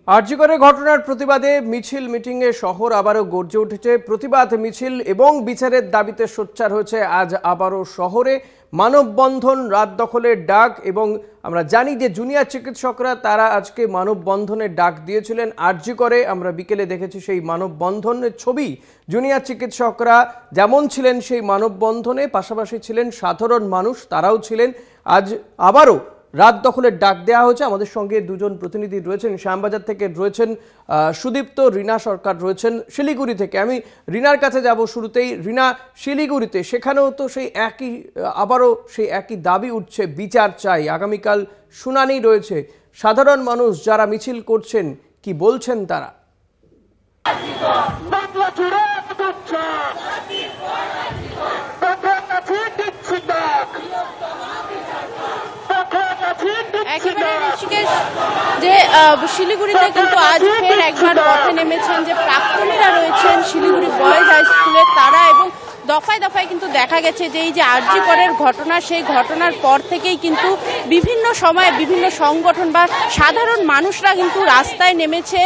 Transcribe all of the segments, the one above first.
আরজিকরের ঘটনার প্রতিবাদে মিছিল মিটিংয়ে শহর আবারও গর্জে উঠেছে। প্রতিবাদ মিছিল এবং বিচারের দাবিতে সোচ্চার হয়েছে আজ আবারও শহরে। মানববন্ধন, রাত দখলের ডাক, এবং আমরা জানি যে জুনিয়র চিকিৎসকরা তারা আজকে মানববন্ধনের ডাক দিয়েছিলেন আরজিকরে। আমরা বিকেলে দেখেছি সেই মানববন্ধনের ছবি। জুনিয়র চিকিৎসকরা যেমন ছিলেন সেই মানববন্ধনে, পাশাপাশি ছিলেন সাধারণ মানুষ, তারাও ছিলেন। আজ আবারও রাত দখলের ডাক দেওয়া হয়েছে। আমাদের সঙ্গে দুজন প্রতিনিধি রয়েছেন, শ্যামবাজার থেকে রয়েছেন সুদীপ্ত, রীনা সরকার রয়েছেন শিলিগুড়ি থেকে। আমি রীনার কাছে যাব শুরুতেই। রীনা, শিলিগুড়িতে সেখানেও তো সেই আবারও সেই একই দাবি উঠছে, বিচার চাই। আগামীকাল শুনানি রয়েছে। সাধারণ মানুষ যারা মিছিল করছেন কি বলছেন তারা? যে শিলিগুড়িতে কিন্তু আজ ফের একবার পথে নেমেছেন যে প্রাক্তনীরা রয়েছেন শিলিগুড়ি বয়েজ হাই স্কুলের, তারা এবং দফায় দফায় কিন্তু দেখা গেছে যে এই যে আরজিকরের ঘটনা, সেই ঘটনার পর থেকেই কিন্তু বিভিন্ন সময়ে বিভিন্ন সংগঠন বা সাধারণ মানুষরা কিন্তু রাস্তায় নেমেছে।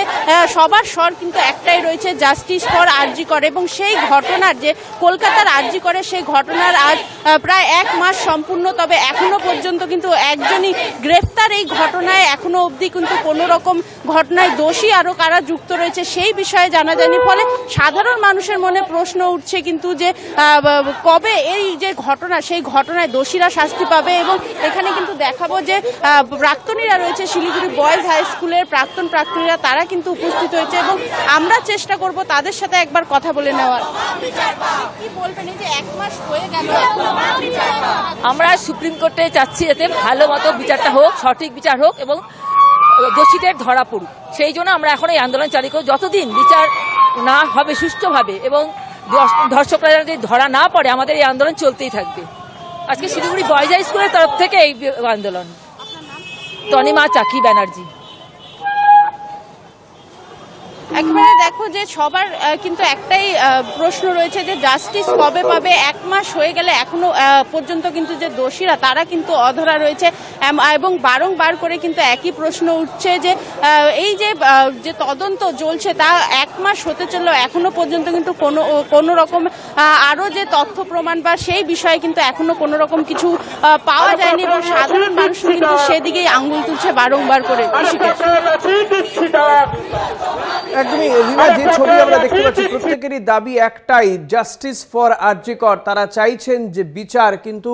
সবার স্বর কিন্তু একটাই রয়েছে, জাস্টিস ফর আরজিকর। এবং সেই ঘটনার যে কলকাতার আরজিকরের সেই ঘটনার আজ প্রায় 1 মাস সম্পূর্ণ, তবে এখনো পর্যন্ত কিন্তু একজনই গ্রেফতার। এই ঘটনায় এখনো অবধি কিন্তু কোনো রকম ঘটনায় দোষী আরও কারা যুক্ত রয়েছে সেই বিষয়ে জানাজানির ফলে সাধারণ মানুষের মনে প্রশ্ন উঠছে কিন্তু যে কবে এই যে ঘটনা, সেই ঘটনায় দোষীরা শাস্তি পাবে। এবং এখানে কিন্তু দেখাবো যে প্রাক্তনীরা রয়েছে শিলিগুড়ি বয়েজ হাই স্কুলের প্রাক্তনীরা, তারা কিন্তু উপস্থিত হয়েছে এবং আমরা চেষ্টা করব তাদের সাথে একবার কথা বলে নেওয়ার। কি বলবেন এই যে 1 মাস হয়ে গেল? আমরা সুপ্রিম কোর্টে যাচ্ছি যাতে ভালো মতো বিচারটা হোক, সঠিক বিচার হোক এবং দোষীদের ধরা পড়ুক। সেই জন্য আমরা এখন এই আন্দোলন চালিয়ে করব। যতদিন বিচার না হবে সুষ্ঠুভাবে এবং ধর্ষকরা যদি ধরা না পড়ে, আমাদের এই আন্দোলন চলতেই থাকবে। আজকে শিলিগুড়ি বয়েজ হাই স্কুলের তরফ থেকে এই আন্দোলন। তনিমা চাকি ব্যানার্জি। একবারে দেখো যে সবার কিন্তু একটাই প্রশ্ন রয়েছে যে জাস্টিস কবে পাবে? 1 মাস হয়ে গেলে এখনো পর্যন্ত কিন্তু যে দোষীরা তারা কিন্তু অধরা রয়েছে এবং বারংবার করে কিন্তু একই প্রশ্ন উঠছে যে এই যে তদন্ত চলছে তা 1 মাস হতে চললেও এখনো পর্যন্ত কিন্তু কোনো রকম আরো যে তথ্য প্রমাণ বা সেই বিষয়ে কিন্তু এখনো কোনো রকম কিছু পাওয়া যায়নি এবং সাধারণ মানুষ কিন্তু সেদিকেই আঙ্গুল তুলছে বারংবার করে। একদমই রীনা, যে ছবি আমরা দেখতে পাচ্ছি প্রত্যেকেরই দাবি একটাই, জাস্টিস ফর আরজিকর। তারা চাইছেন যে বিচার, কিন্তু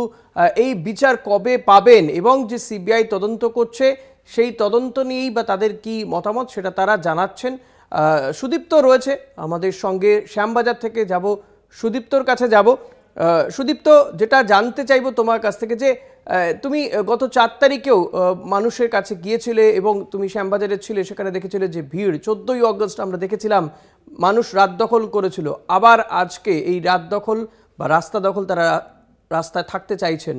এই বিচার কবে পাবেন এবং যে সিবিআই তদন্ত করছে সেই তদন্ত নিয়েই বা তাদের কি মতামত সেটা তারা জানাচ্ছেন। সুদীপ্ত রয়েছে আমাদের সঙ্গে, শ্যামবাজার থেকে যাব, সুদীপ্তর কাছে যাব। সুদীপ্ত, যেটা জানতে চাইবো তোমার কাছ থেকে যে তুমি গত 4 তারিখেও মানুষের কাছে গিয়েছিলে এবং তুমি শ্যামবাজারে ছিলে, সেখানে দেখেছিলে যে ভিড়। 14ই অগস্ট আমরা দেখেছিলাম মানুষ রাত দখল করেছিল। আবার আজকে এই রাত দখল বা রাস্তা দখল, তারা রাস্তায় থাকতে চাইছেন।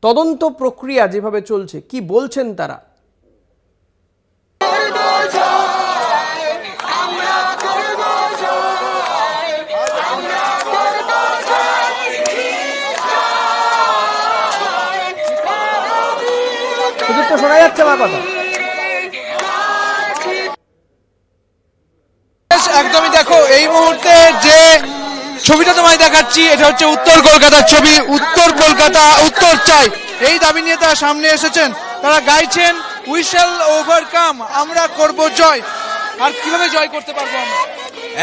তদন্ত প্রক্রিয়া যেভাবে চলছে, কি বলছেন তারা? শোনা যাচ্ছে আমার কথা? একদমই। দেখো এই মুহূর্তে যে ছবিটা তোমায় দেখাচ্ছি, এটা হচ্ছে উত্তর কলকাতার ছবি। উত্তর কলকাতা, উত্তর চাই, এই দাবি নিয়ে তারা সামনে এসেছেন। তারা গাইছেন উই শ্যাল ওভারকাম, আমরা করব জয়। আর কিভাবে জয় করতে পারবো আমরা?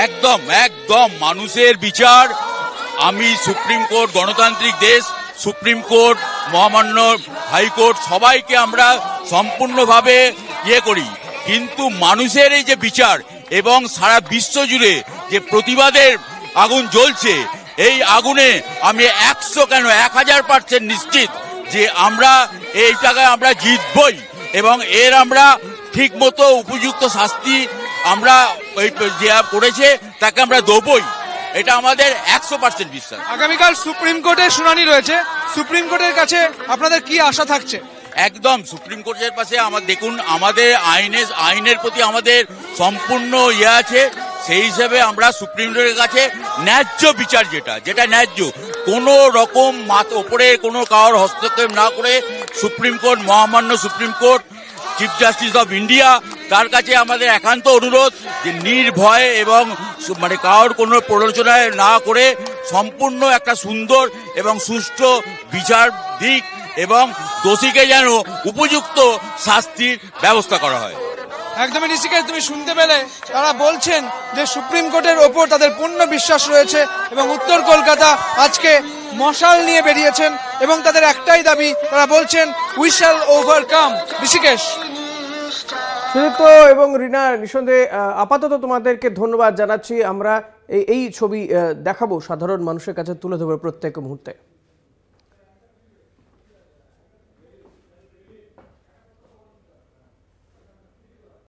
একদম একদম মানুষের বিচার। আমি সুপ্রিম কোর্ট, গণতান্ত্রিক দেশ, সুপ্রিম কোর্ট, মহামান্য হাইকোর্ট সবাইকে আমরা সম্পূর্ণভাবে করি, কিন্তু মানুষের এই যে বিচার এবং সারা বিশ্ব জুড়ে যে প্রতিবাদের আগুন জ্বলছে, এই আগুনে আমি 100 কেন 1000% নিশ্চিত যে আমরা এই জায়গায় আমরা জিতবই এবং এর আমরা ঠিক মতো উপযুক্ত শাস্তি আমরা ওই যে করেছে তাকে আমরা দেবই। এটা আমাদের 100% বিশ্বাস। আগামীকাল সুপ্রিম কোর্টের শুনানি রয়েছে, সুপ্রিম কোর্টের কাছে আপনাদের কি আশা থাকছে? একদম সুপ্রিম কোর্টের পাশে দেখুন, আমাদের আইনের প্রতি আমাদের সম্পূর্ণ আছে। সেই হিসেবে আমরা সুপ্রিম কোর্টের কাছে ন্যায্য বিচার, যেটা ন্যায্য, কোনো রকম ওপরে কোনো কারোর হস্তক্ষেপ না করে সুপ্রিম কোর্ট, মহামান্য supreme court, chief justice of India তার কাছে আমাদের একান্ত অনুরোধ যে নির্ভয়ে এবং মানে কারোর কোনো প্ররোচনায় না করে সম্পূর্ণ একটা সুন্দর এবং সুষ্ঠু বিচার দিক এবং দোষীকে যেন উপযুক্ত শাস্তির ব্যবস্থা করা হয়। একদমই ঋষিকেশ, তুমি শুনতে পেলে তারা বলছেন যে সুপ্রিম কোর্টের ওপর তাদের পূর্ণ বিশ্বাস রয়েছে এবং উত্তর কলকাতা আজকে মশাল নিয়ে বেরিয়েছেন এবং তাদের একটাই দাবি, তারা বলছেন we shall overcome. Rishikesh, Sudipta এবং রিনা, নিঃসন্দেহে আপাতত তোমাদেরকে ধন্যবাদ জানাচ্ছি। আমরা এই ছবি দেখাবো, সাধারণ মানুষের কাছে তুলে ধরবো প্রত্যেক মুহূর্তে।